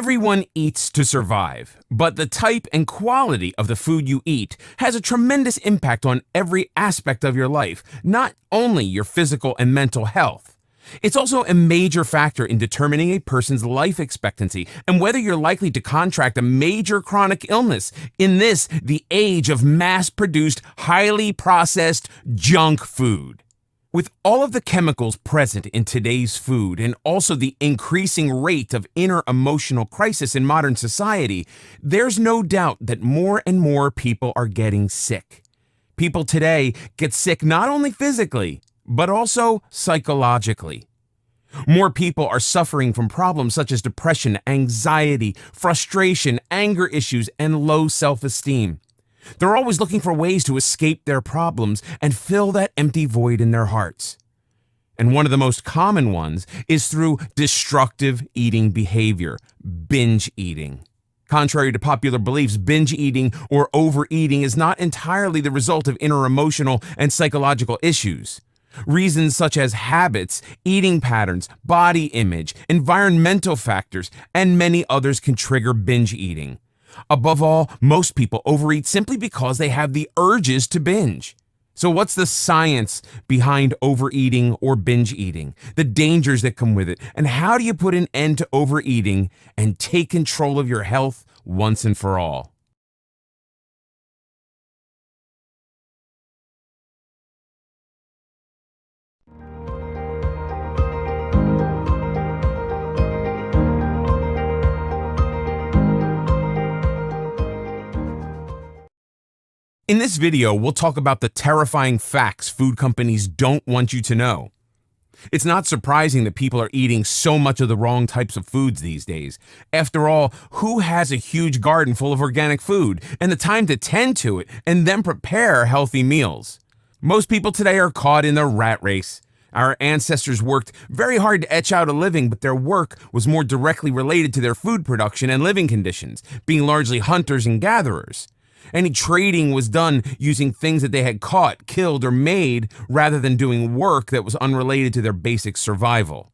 Everyone eats to survive, but the type and quality of the food you eat has a tremendous impact on every aspect of your life, not only your physical and mental health. It's also a major factor in determining a person's life expectancy and whether you're likely to contract a major chronic illness in the age of mass-produced, highly processed junk food. With all of the chemicals present in today's food and also the increasing rate of inner emotional crisis in modern society, there's no doubt that more and more people are getting sick. People today get sick not only physically, but also psychologically. More people are suffering from problems such as depression, anxiety, frustration, anger issues, and low self-esteem. They're always looking for ways to escape their problems and fill that empty void in their hearts. And one of the most common ones is through destructive eating behavior, binge eating. Contrary to popular beliefs, binge eating or overeating is not entirely the result of inner emotional and psychological issues. Reasons such as habits, eating patterns, body image, environmental factors, and many others can trigger binge eating. Above all, most people overeat simply because they have the urges to binge. So what's the science behind overeating or binge eating, the dangers that come with it, and how do you put an end to overeating and take control of your health once and for all? In this video, we'll talk about the terrifying facts food companies don't want you to know. It's not surprising that people are eating so much of the wrong types of foods these days. After all, who has a huge garden full of organic food and the time to tend to it and then prepare healthy meals? Most people today are caught in the rat race. Our ancestors worked very hard to etch out a living, but their work was more directly related to their food production and living conditions, being largely hunters and gatherers. Any trading was done using things that they had caught, killed, or made rather than doing work that was unrelated to their basic survival.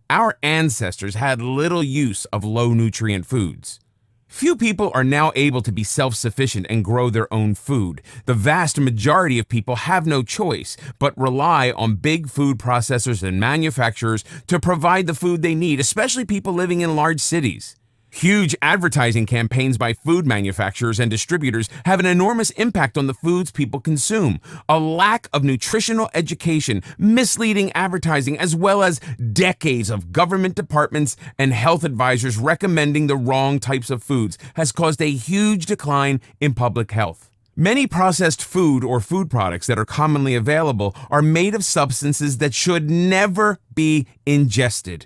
Our ancestors had little use of low-nutrient foods. Few people are now able to be self-sufficient and grow their own food. The vast majority of people have no choice, but rely on big food processors and manufacturers to provide the food they need, especially people living in large cities. Huge advertising campaigns by food manufacturers and distributors have an enormous impact on the foods people consume. A lack of nutritional education, misleading advertising, as well as decades of government departments and health advisors recommending the wrong types of foods has caused a huge decline in public health. Many processed food or food products that are commonly available are made of substances that should never be ingested.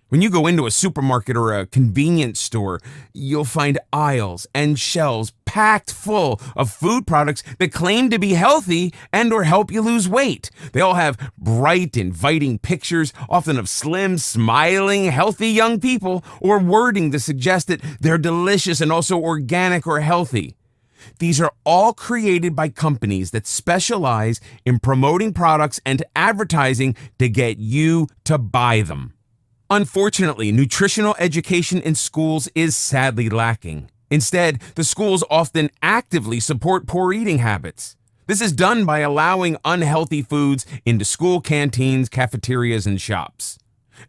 When you go into a supermarket or a convenience store, you'll find aisles and shelves packed full of food products that claim to be healthy and or help you lose weight. They all have bright, inviting pictures, often of slim, smiling, healthy young people, or wording to suggest that they're delicious and also organic or healthy. These are all created by companies that specialize in promoting products and advertising to get you to buy them. Unfortunately, nutritional education in schools is sadly lacking. Instead, the schools often actively support poor eating habits. This is done by allowing unhealthy foods into school canteens, cafeterias, and shops.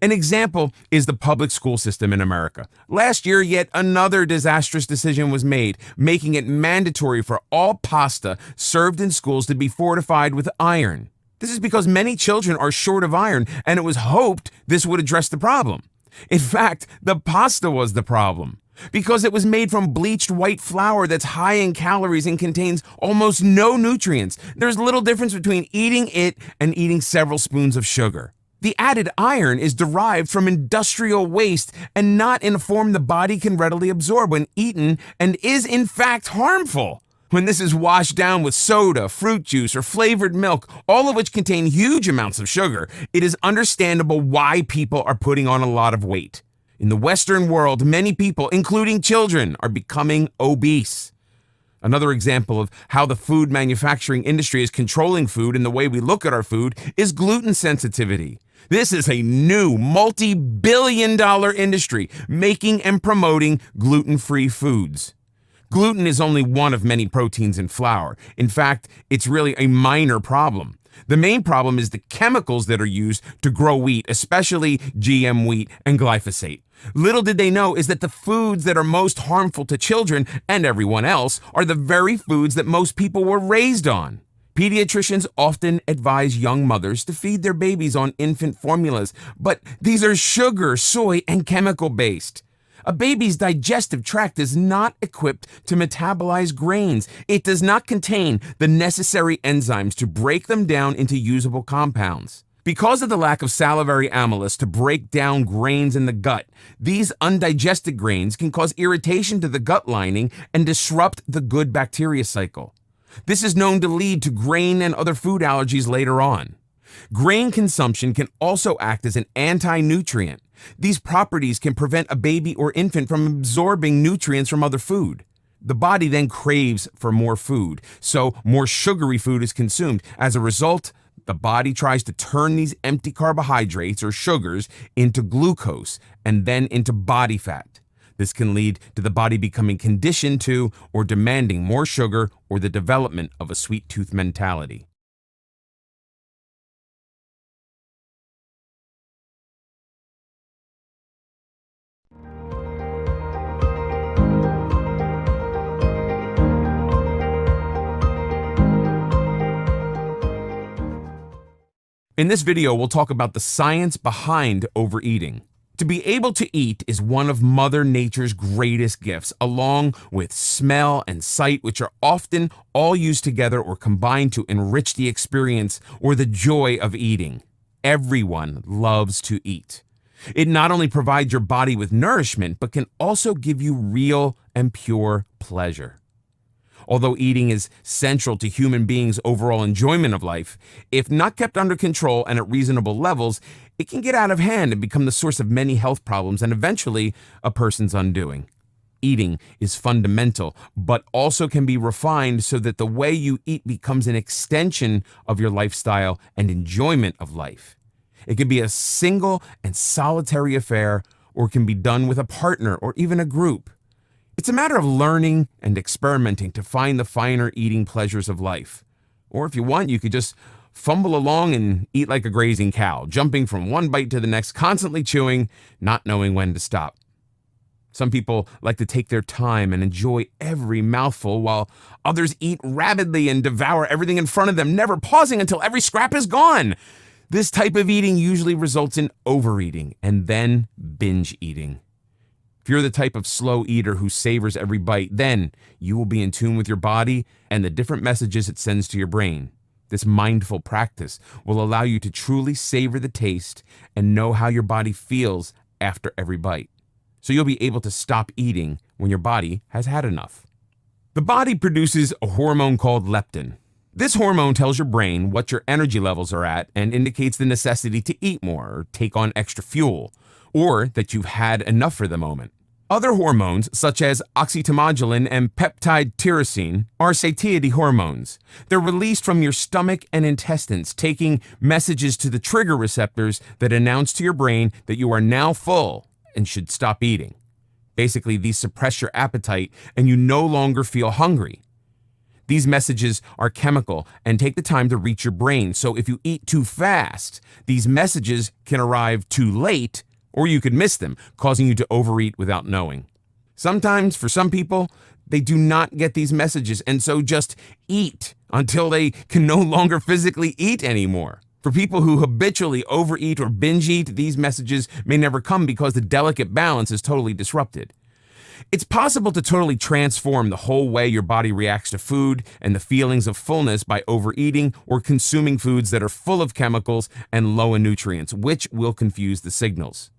An example is the public school system in America. Last year, yet another disastrous decision was made, making it mandatory for all pasta served in schools to be fortified with iron. This is because many children are short of iron, and it was hoped this would address the problem. In fact, the pasta was the problem, because it was made from bleached white flour that's high in calories and contains almost no nutrients. There's little difference between eating it and eating several spoons of sugar. The added iron is derived from industrial waste and not in a form the body can readily absorb when eaten, and is in fact harmful. When this is washed down with soda, fruit juice, or flavored milk, all of which contain huge amounts of sugar, it is understandable why people are putting on a lot of weight. In the Western world, many people, including children, are becoming obese. Another example of how the food manufacturing industry is controlling food and the way we look at our food is gluten sensitivity. This is a new multi-billion-dollar industry making and promoting gluten-free foods. Gluten is only one of many proteins in flour. In fact, it's really a minor problem. The main problem is the chemicals that are used to grow wheat, especially GM wheat and glyphosate. Little did they know is that the foods that are most harmful to children and everyone else are the very foods that most people were raised on. Pediatricians often advise young mothers to feed their babies on infant formulas, but these are sugar, soy, and chemical-based. A baby's digestive tract is not equipped to metabolize grains. It does not contain the necessary enzymes to break them down into usable compounds. Because of the lack of salivary amylase to break down grains in the gut, these undigested grains can cause irritation to the gut lining and disrupt the good bacteria cycle. This is known to lead to grain and other food allergies later on. Grain consumption can also act as an anti-nutrient. These properties can prevent a baby or infant from absorbing nutrients from other food. The body then craves for more food, so more sugary food is consumed. As a result, the body tries to turn these empty carbohydrates or sugars into glucose and then into body fat. This can lead to the body becoming conditioned to or demanding more sugar or the development of a sweet tooth mentality. In this video, we'll talk about the science behind overeating. To be able to eat is one of Mother Nature's greatest gifts, along with smell and sight, which are often all used together or combined to enrich the experience or the joy of eating. Everyone loves to eat. It not only provides your body with nourishment, but can also give you real and pure pleasure. Although eating is central to human beings' overall enjoyment of life, if not kept under control and at reasonable levels, it can get out of hand and become the source of many health problems and eventually a person's undoing. Eating is fundamental, but also can be refined so that the way you eat becomes an extension of your lifestyle and enjoyment of life. It can be a single and solitary affair, or it can be done with a partner or even a group. It's a matter of learning and experimenting to find the finer eating pleasures of life. Or if you want, you could just fumble along and eat like a grazing cow, jumping from one bite to the next, constantly chewing, not knowing when to stop. Some people like to take their time and enjoy every mouthful, while others eat rapidly and devour everything in front of them, never pausing until every scrap is gone. This type of eating usually results in overeating and then binge eating. If you're the type of slow eater who savors every bite, then you will be in tune with your body and the different messages it sends to your brain. This mindful practice will allow you to truly savor the taste and know how your body feels after every bite. So you'll be able to stop eating when your body has had enough. The body produces a hormone called leptin. This hormone tells your brain what your energy levels are at and indicates the necessity to eat more or take on extra fuel, or that you've had enough for the moment. Other hormones, such as oxytocin and peptide tyrosine, are satiety hormones. They're released from your stomach and intestines, taking messages to the trigger receptors that announce to your brain that you are now full and should stop eating. Basically, these suppress your appetite and you no longer feel hungry. These messages are chemical and take the time to reach your brain, so if you eat too fast, these messages can arrive too late, or you could miss them, causing you to overeat without knowing. Sometimes, for some people, they do not get these messages and so just eat until they can no longer physically eat anymore. For people who habitually overeat or binge eat, these messages may never come because the delicate balance is totally disrupted. It's possible to totally transform the whole way your body reacts to food and the feelings of fullness by overeating or consuming foods that are full of chemicals and low in nutrients, which will confuse the signals.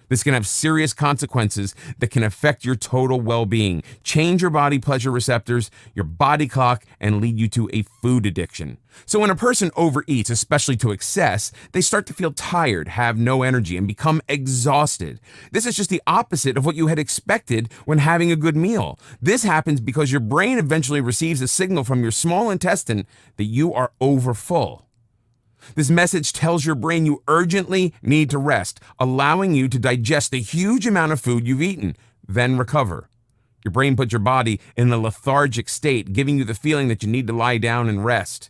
This can have serious consequences that can affect your total well-being, change your body pleasure receptors, your body clock, and lead you to a food addiction. So when a person overeats, especially to excess, they start to feel tired, have no energy, and become exhausted. This is just the opposite of what you had expected when having a good meal. This happens because your brain eventually receives a signal from your small intestine that you are overfull. This message tells your brain you urgently need to rest, allowing you to digest the huge amount of food you've eaten, then recover. Your brain puts your body in a lethargic state, giving you the feeling that you need to lie down and rest.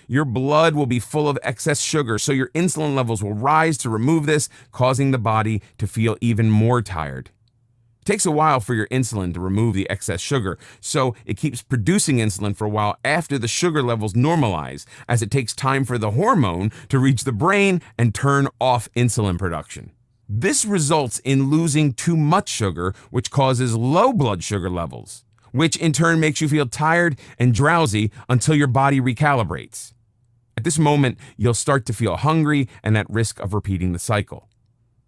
Your blood will be full of excess sugar, so your insulin levels will rise to remove this, causing the body to feel even more tired. It takes a while for your insulin to remove the excess sugar, so it keeps producing insulin for a while after the sugar levels normalize, as it takes time for the hormone to reach the brain and turn off insulin production. This results in losing too much sugar, which causes low blood sugar levels, which in turn makes you feel tired and drowsy until your body recalibrates. At this moment, you'll start to feel hungry and at risk of repeating the cycle.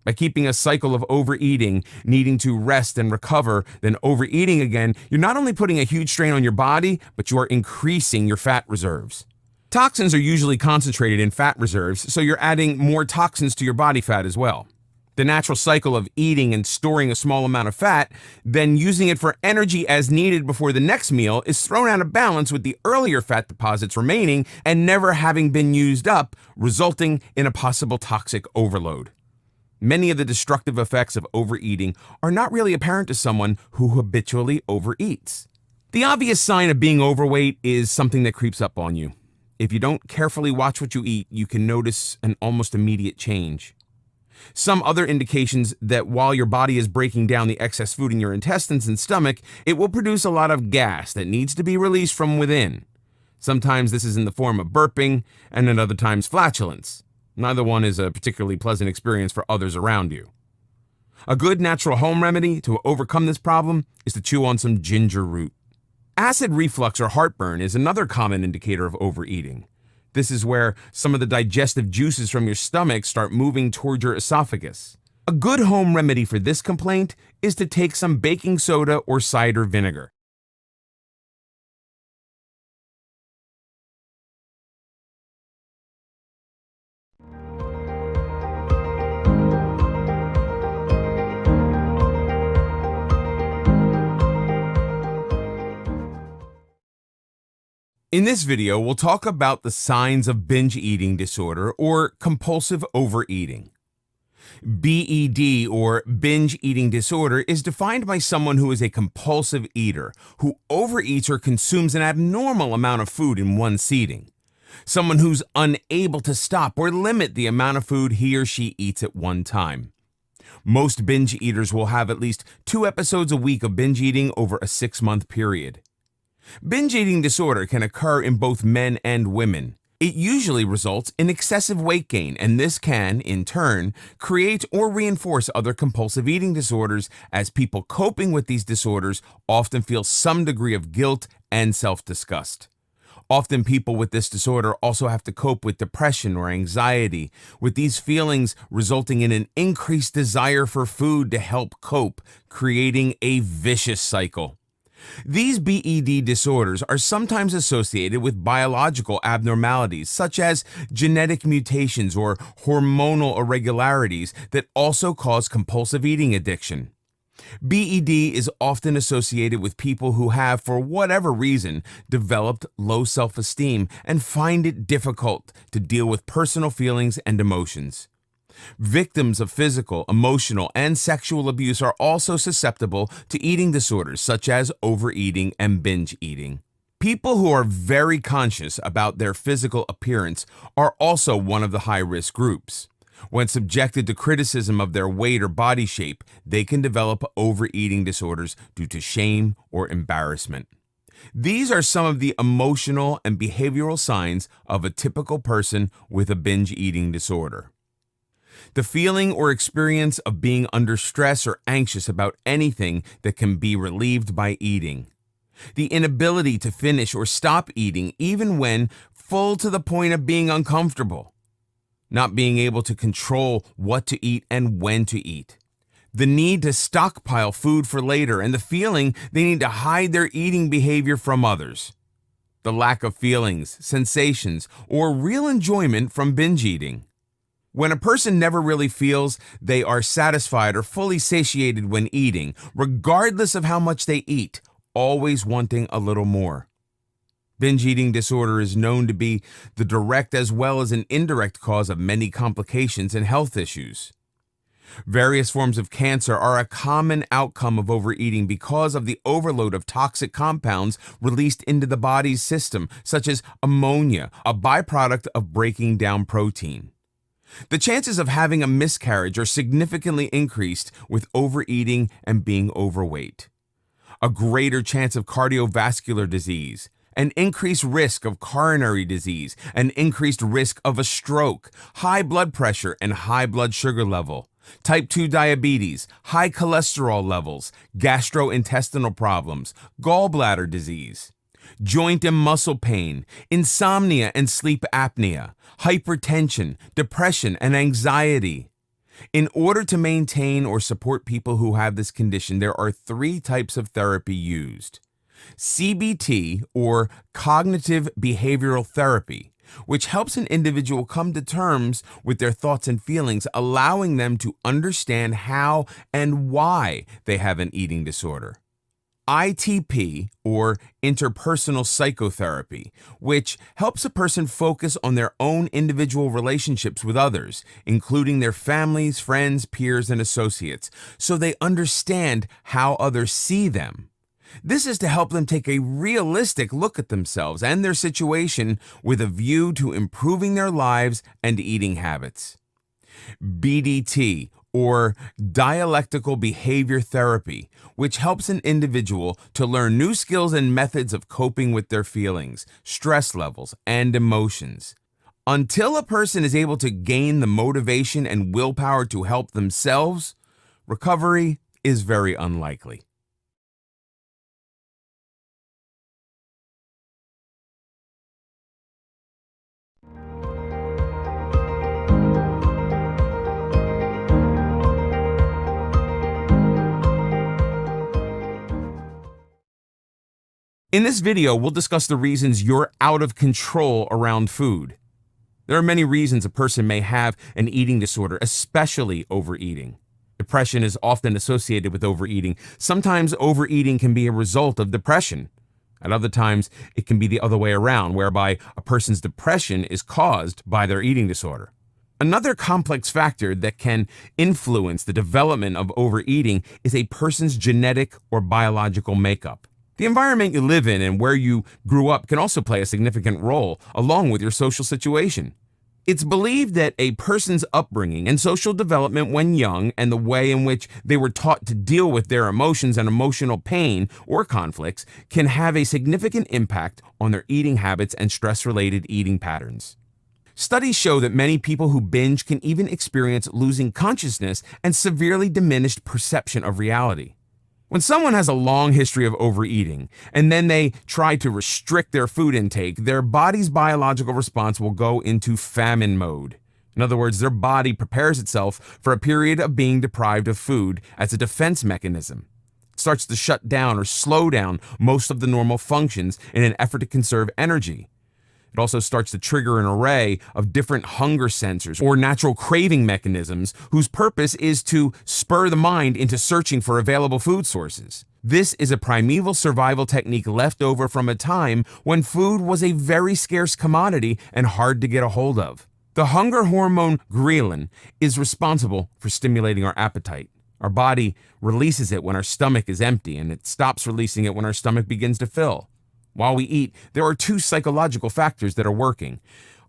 By keeping a cycle of overeating, needing to rest and recover, then overeating again, you're not only putting a huge strain on your body, but you are increasing your fat reserves. Toxins are usually concentrated in fat reserves, so you're adding more toxins to your body fat as well. The natural cycle of eating and storing a small amount of fat, then using it for energy as needed before the next meal, is thrown out of balance with the earlier fat deposits remaining and never having been used up, resulting in a possible toxic overload. Many of the destructive effects of overeating are not really apparent to someone who habitually overeats. The obvious sign of being overweight is something that creeps up on you. If you don't carefully watch what you eat, you can notice an almost immediate change. Some other indications that while your body is breaking down the excess food in your intestines and stomach, it will produce a lot of gas that needs to be released from within. Sometimes this is in the form of burping, and at other times flatulence. Neither one is a particularly pleasant experience for others around you. A good natural home remedy to overcome this problem is to chew on some ginger root. Acid reflux or heartburn is another common indicator of overeating. This is where some of the digestive juices from your stomach start moving toward your esophagus. A good home remedy for this complaint is to take some baking soda or cider vinegar. In this video, we'll talk about the signs of binge eating disorder or compulsive overeating. BED or binge eating disorder is defined by someone who is a compulsive eater, who overeats or consumes an abnormal amount of food in one sitting. Someone who's unable to stop or limit the amount of food he or she eats at one time. Most binge eaters will have at least 2 episodes a week of binge eating over a 6-month period. Binge eating disorder can occur in both men and women. It usually results in excessive weight gain, and this can, in turn, create or reinforce other compulsive eating disorders, as people coping with these disorders often feel some degree of guilt and self-disgust. Often people with this disorder also have to cope with depression or anxiety, with these feelings resulting in an increased desire for food to help cope, creating a vicious cycle. These BED disorders are sometimes associated with biological abnormalities, such as genetic mutations or hormonal irregularities that also cause compulsive eating addiction. BED is often associated with people who have, for whatever reason, developed low self-esteem and find it difficult to deal with personal feelings and emotions. Victims of physical, emotional, and sexual abuse are also susceptible to eating disorders such as overeating and binge eating. People who are very conscious about their physical appearance are also one of the high-risk groups. When subjected to criticism of their weight or body shape, they can develop overeating disorders due to shame or embarrassment. These are some of the emotional and behavioral signs of a typical person with a binge eating disorder. The feeling or experience of being under stress or anxious about anything that can be relieved by eating. The inability to finish or stop eating even when full to the point of being uncomfortable. Not being able to control what to eat and when to eat. The need to stockpile food for later and the feeling they need to hide their eating behavior from others. The lack of feelings, sensations, or real enjoyment from binge eating. When a person never really feels they are satisfied or fully satiated when eating, regardless of how much they eat, always wanting a little more. Binge eating disorder is known to be the direct as well as an indirect cause of many complications and health issues. Various forms of cancer are a common outcome of overeating because of the overload of toxic compounds released into the body's system, such as ammonia, a byproduct of breaking down protein. The chances of having a miscarriage are significantly increased with overeating and being overweight. A greater chance of cardiovascular disease, an increased risk of coronary disease, an increased risk of a stroke, high blood pressure and high blood sugar level, type 2 diabetes, high cholesterol levels, gastrointestinal problems, gallbladder disease, joint and muscle pain, insomnia and sleep apnea, hypertension, depression, and anxiety. In order to maintain or support people who have this condition, there are 3 types of therapy used. CBT, or cognitive behavioral therapy, which helps an individual come to terms with their thoughts and feelings, allowing them to understand how and why they have an eating disorder. ITP, or interpersonal psychotherapy, which helps a person focus on their own individual relationships with others, including their families, friends, peers, and associates, so they understand how others see them. This is to help them take a realistic look at themselves and their situation with a view to improving their lives and eating habits. BDT, or dialectical behavior therapy, which helps an individual to learn new skills and methods of coping with their feelings, stress levels, and emotions. Until a person is able to gain the motivation and willpower to help themselves, recovery is very unlikely. In this video, we'll discuss the reasons you're out of control around food. There are many reasons a person may have an eating disorder, especially overeating. Depression is often associated with overeating. Sometimes overeating can be a result of depression. At other times, it can be the other way around, whereby a person's depression is caused by their eating disorder. Another complex factor that can influence the development of overeating is a person's genetic or biological makeup. The environment you live in and where you grew up can also play a significant role, along with your social situation. It's believed that a person's upbringing and social development when young, and the way in which they were taught to deal with their emotions and emotional pain or conflicts, can have a significant impact on their eating habits and stress-related eating patterns. Studies show that many people who binge can even experience losing consciousness and severely diminished perception of reality. When someone has a long history of overeating, and then they try to restrict their food intake, their body's biological response will go into famine mode. In other words, their body prepares itself for a period of being deprived of food as a defense mechanism. It starts to shut down or slow down most of the normal functions in an effort to conserve energy. It also starts to trigger an array of different hunger sensors or natural craving mechanisms whose purpose is to spur the mind into searching for available food sources. This is a primeval survival technique left over from a time when food was a very scarce commodity and hard to get a hold of. The hunger hormone ghrelin is responsible for stimulating our appetite. Our body releases it when our stomach is empty, and it stops releasing it when our stomach begins to fill. While we eat, there are 2 psychological factors that are working.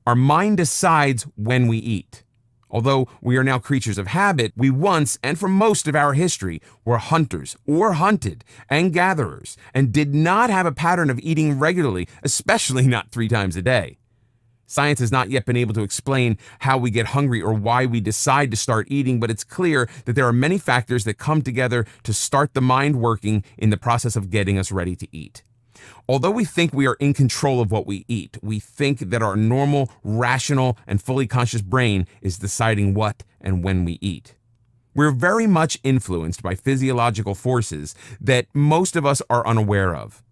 Our mind decides when we eat. Although we are now creatures of habit, we once, and for most of our history, were hunters or hunted and gatherers, and did not have a pattern of eating regularly, especially not 3 times a day. Science has not yet been able to explain how we get hungry or why we decide to start eating, but it's clear that there are many factors that come together to start the mind working in the process of getting us ready to eat. Although we think we are in control of what we eat, we think that our normal, rational, and fully conscious brain is deciding what and when we eat. We're very much influenced by physiological forces that most of us are unaware of.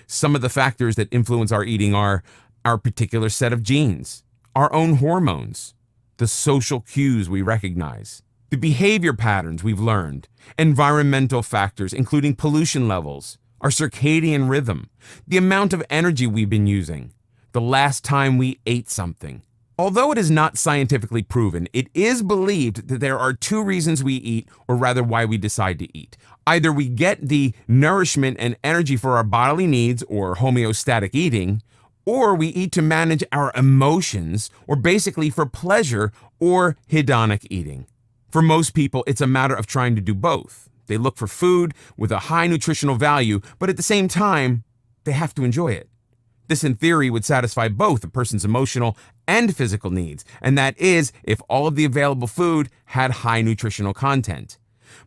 Some of the factors that influence our eating are our particular set of genes, our own hormones, the social cues we recognize, the behavior patterns we've learned, environmental factors including pollution levels, our circadian rhythm, the amount of energy we've been using, the last time we ate something. Although it is not scientifically proven, it is believed that there are two reasons we eat, or rather why we decide to eat. Either we get the nourishment and energy for our bodily needs, or homeostatic eating, or we eat to manage our emotions, or basically for pleasure, or hedonic eating. For most people, it's a matter of trying to do both. They look for food with a high nutritional value, but at the same time, they have to enjoy it. This, in theory, would satisfy both a person's emotional and physical needs, and that is if all of the available food had high nutritional content.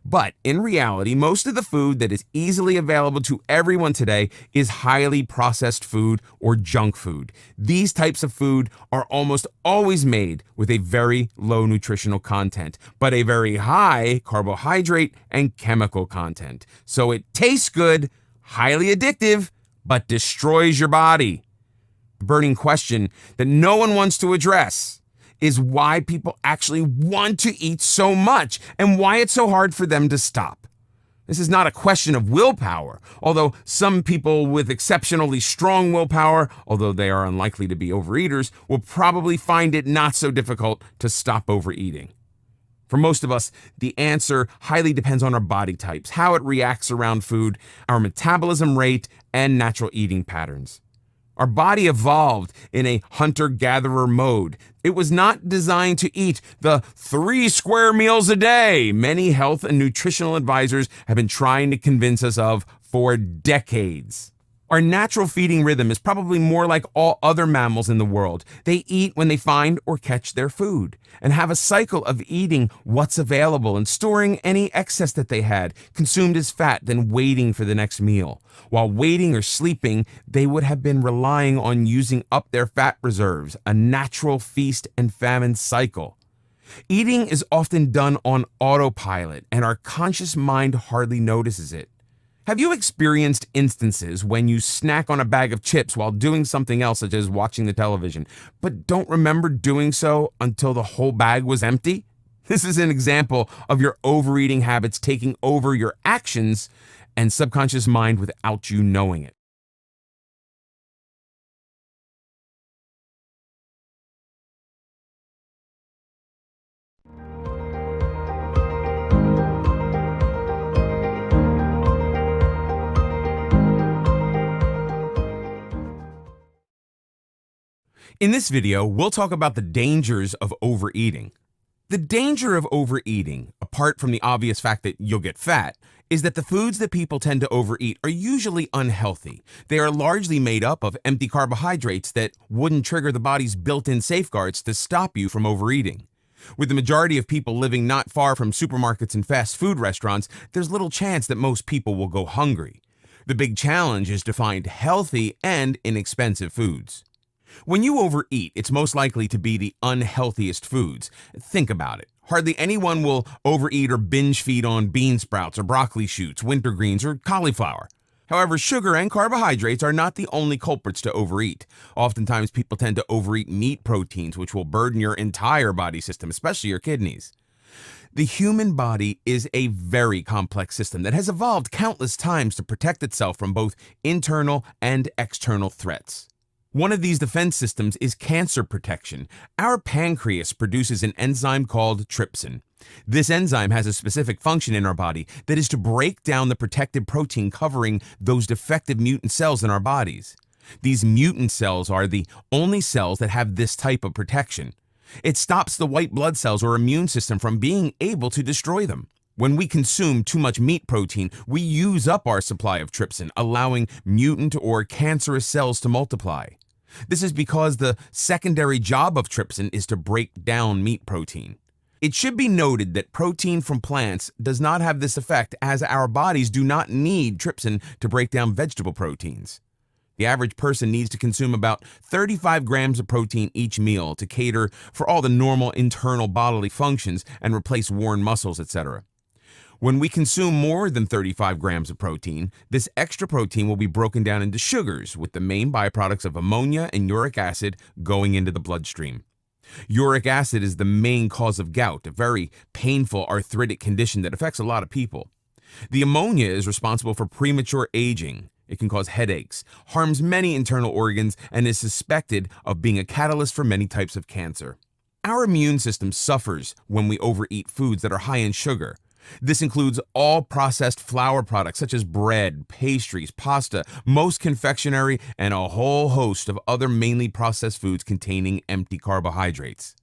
But in reality, most of the food that is easily available to everyone today is highly processed food or junk food. These types of food are almost always made with a very low nutritional content, but a very high carbohydrate and chemical content. So it tastes good, highly addictive, but destroys your body. The burning question that no one wants to address is why people actually want to eat so much and why it's so hard for them to stop. This is not a question of willpower, although some people with exceptionally strong willpower, although they are unlikely to be overeaters, will probably find it not so difficult to stop overeating. For most of us, the answer highly depends on our body types, how it reacts around food, our metabolism rate, and natural eating patterns. Our body evolved in a hunter-gatherer mode. It was not designed to eat the 3 square meals a day many health and nutritional advisors have been trying to convince us of for decades. Our natural feeding rhythm is probably more like all other mammals in the world. They eat when they find or catch their food, and have a cycle of eating what's available and storing any excess that they had, consumed as fat, then waiting for the next meal. While waiting or sleeping, they would have been relying on using up their fat reserves, a natural feast and famine cycle. Eating is often done on autopilot, and our conscious mind hardly notices it. Have you experienced instances when you snack on a bag of chips while doing something else, such as watching the television, but don't remember doing so until the whole bag was empty? This is an example of your overeating habits taking over your actions and subconscious mind without you knowing it. In this video, we'll talk about the dangers of overeating. The danger of overeating, apart from the obvious fact that you'll get fat, is that the foods that people tend to overeat are usually unhealthy. They are largely made up of empty carbohydrates that wouldn't trigger the body's built-in safeguards to stop you from overeating. With the majority of people living not far from supermarkets and fast food restaurants, there's little chance that most people will go hungry. The big challenge is to find healthy and inexpensive foods. When you overeat, it's most likely to be the unhealthiest foods. Think about it. Hardly anyone will overeat or binge feed on bean sprouts or broccoli shoots, wintergreens, or cauliflower. However, sugar and carbohydrates are not the only culprits to overeat. Oftentimes, people tend to overeat meat proteins, which will burden your entire body system, especially your kidneys. The human body is a very complex system that has evolved countless times to protect itself from both internal and external threats. One of these defense systems is cancer protection. Our pancreas produces an enzyme called trypsin. This enzyme has a specific function in our body that is to break down the protective protein covering those defective mutant cells in our bodies. These mutant cells are the only cells that have this type of protection. It stops the white blood cells or immune system from being able to destroy them. When we consume too much meat protein, we use up our supply of trypsin, allowing mutant or cancerous cells to multiply. This is because the secondary job of trypsin is to break down meat protein. It should be noted that protein from plants does not have this effect, as our bodies do not need trypsin to break down vegetable proteins. The average person needs to consume about 35 grams of protein each meal to cater for all the normal internal bodily functions and replace worn muscles, etc. When we consume more than 35 grams of protein, this extra protein will be broken down into sugars, with the main byproducts of ammonia and uric acid going into the bloodstream. Uric acid is the main cause of gout, a very painful arthritic condition that affects a lot of people. The ammonia is responsible for premature aging. It can cause headaches, harms many internal organs, and is suspected of being a catalyst for many types of cancer. Our immune system suffers when we overeat foods that are high in sugar. This includes all processed flour products such as bread, pastries, pasta, most confectionery, and a whole host of other mainly processed foods containing empty carbohydrates.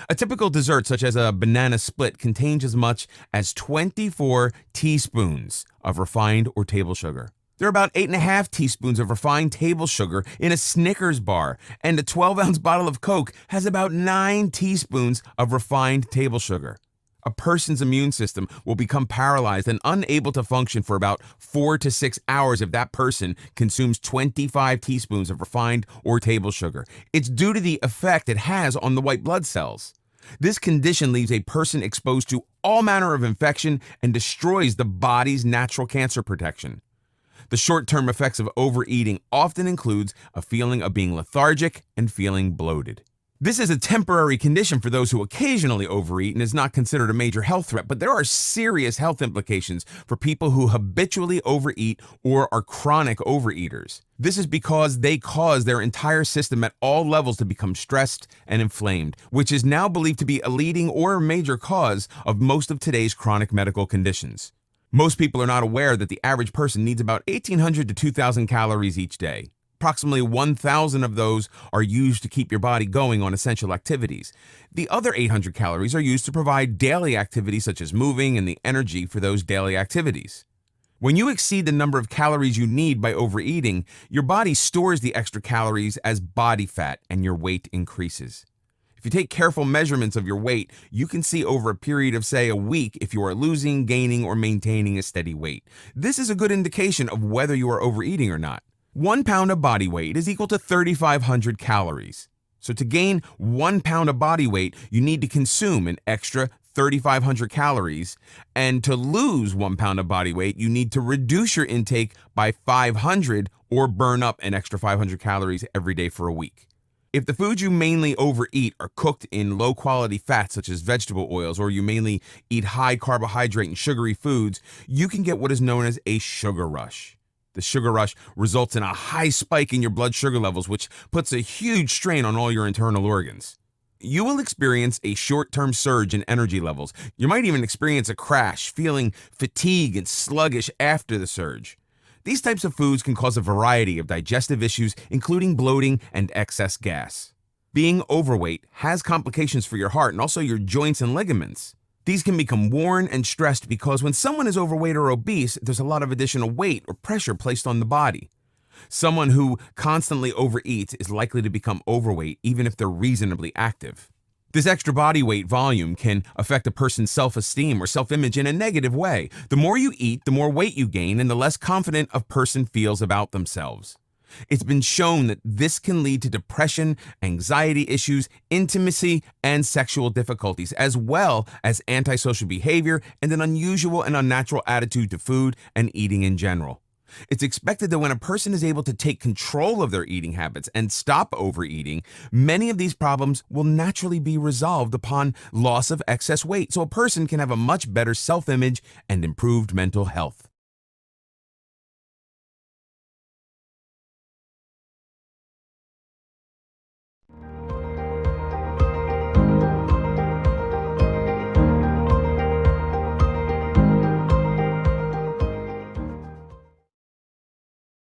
A typical dessert such as a banana split contains as much as 24 teaspoons of refined or table sugar. There are about 8.5 teaspoons of refined table sugar in a Snickers bar, and a 12-ounce bottle of Coke has about 9 teaspoons of refined table sugar. A person's immune system will become paralyzed and unable to function for about 4 to 6 hours if that person consumes 25 teaspoons of refined or table sugar. It's due to the effect it has on the white blood cells. This condition leaves a person exposed to all manner of infection and destroys the body's natural cancer protection. The short-term effects of overeating often includes a feeling of being lethargic and feeling bloated. This is a temporary condition for those who occasionally overeat and is not considered a major health threat, but there are serious health implications for people who habitually overeat or are chronic overeaters. This is because they cause their entire system at all levels to become stressed and inflamed, which is now believed to be a leading or major cause of most of today's chronic medical conditions. Most people are not aware that the average person needs about 1,800 to 2,000 calories each day. Approximately 1,000 of those are used to keep your body going on essential activities. The other 800 calories are used to provide daily activities such as moving and the energy for those daily activities. When you exceed the number of calories you need by overeating, your body stores the extra calories as body fat and your weight increases. If you take careful measurements of your weight, you can see over a period of, say, a week if you are losing, gaining, or maintaining a steady weight. This is a good indication of whether you are overeating or not. 1 pound of body weight is equal to 3,500 calories. So to gain 1 pound of body weight, you need to consume an extra 3,500 calories. And to lose 1 pound of body weight, you need to reduce your intake by 500 or burn up an extra 500 calories every day for a week. If the foods you mainly overeat are cooked in low-quality fats such as vegetable oils, or you mainly eat high carbohydrate and sugary foods, you can get what is known as a sugar rush. The sugar rush results in a high spike in your blood sugar levels, which puts a huge strain on all your internal organs. You will experience a short-term surge in energy levels. You might even experience a crash, feeling fatigue and sluggish after the surge. These types of foods can cause a variety of digestive issues, including bloating and excess gas. Being overweight has complications for your heart and also your joints and ligaments. These can become worn and stressed because when someone is overweight or obese, there's a lot of additional weight or pressure placed on the body. Someone who constantly overeats is likely to become overweight even if they're reasonably active. This extra body weight volume can affect a person's self-esteem or self-image in a negative way. The more you eat, the more weight you gain, and the less confident a person feels about themselves. It's been shown that this can lead to depression, anxiety issues, intimacy, and sexual difficulties, as well as antisocial behavior and an unusual and unnatural attitude to food and eating in general. It's expected that when a person is able to take control of their eating habits and stop overeating, many of these problems will naturally be resolved upon loss of excess weight, so a person can have a much better self-image and improved mental health.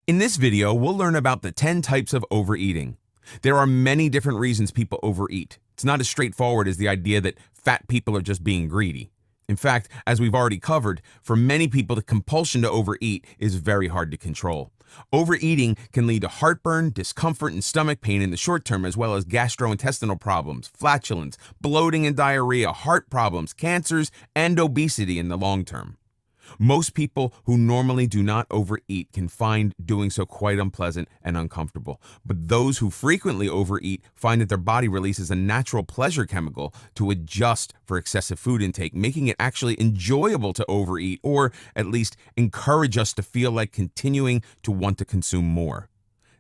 In this video, we'll learn about the 10 types of overeating. There are many different reasons people overeat. It's not as straightforward as the idea that fat people are just being greedy. In fact, as we've already covered, for many people, the compulsion to overeat is very hard to control. Overeating can lead to heartburn, discomfort, and stomach pain in the short term, as well as gastrointestinal problems, flatulence, bloating and diarrhea, heart problems, cancers, and obesity in the long term. Most people who normally do not overeat can find doing so quite unpleasant and uncomfortable. But those who frequently overeat find that their body releases a natural pleasure chemical to adjust for excessive food intake, making it actually enjoyable to overeat, or at least encourage us to feel like continuing to want to consume more.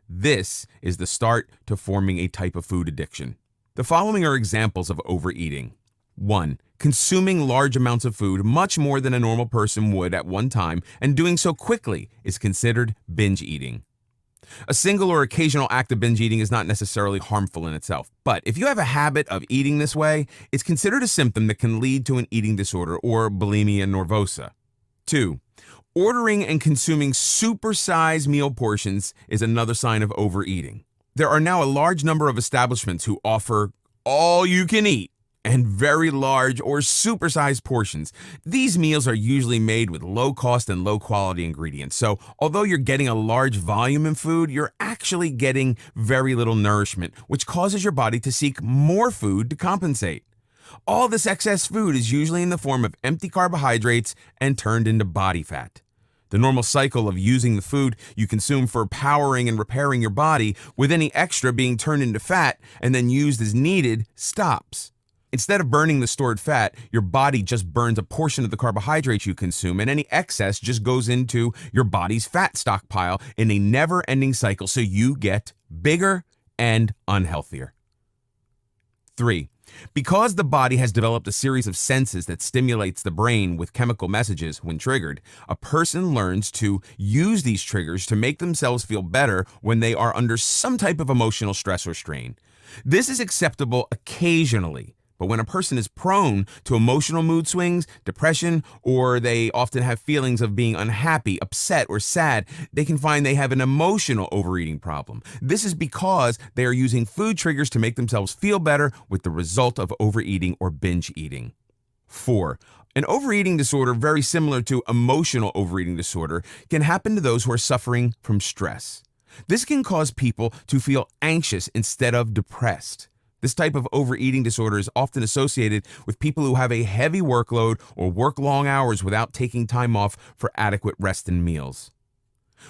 This is the start to forming a type of food addiction. The following are examples of overeating: 1. Consuming large amounts of food, much more than a normal person would at one time, and doing so quickly is considered binge eating. A single or occasional act of binge eating is not necessarily harmful in itself, but if you have a habit of eating this way, it's considered a symptom that can lead to an eating disorder or bulimia nervosa. 2. Ordering and consuming supersized meal portions is another sign of overeating. There are now a large number of establishments who offer all you can eat and very large or supersized portions. These meals are usually made with low cost and low quality ingredients. So although you're getting a large volume in food, you're actually getting very little nourishment, which causes your body to seek more food to compensate. All this excess food is usually in the form of empty carbohydrates and turned into body fat. The normal cycle of using the food you consume for powering and repairing your body, with any extra being turned into fat and then used as needed, stops. Instead of burning the stored fat, your body just burns a portion of the carbohydrates you consume, and any excess just goes into your body's fat stockpile in a never-ending cycle, so you get bigger and unhealthier. 3. Because the body has developed a series of senses that stimulates the brain with chemical messages when triggered, a person learns to use these triggers to make themselves feel better when they are under some type of emotional stress or strain. This is acceptable occasionally, but when a person is prone to emotional mood swings, depression, or they often have feelings of being unhappy, upset, or sad, they can find they have an emotional overeating problem. This is because they are using food triggers to make themselves feel better, with the result of overeating or binge eating. 4. An overeating disorder, very similar to emotional overeating disorder, can happen to those who are suffering from stress. This can cause people to feel anxious instead of depressed. This type of overeating disorder is often associated with people who have a heavy workload or work long hours without taking time off for adequate rest and meals.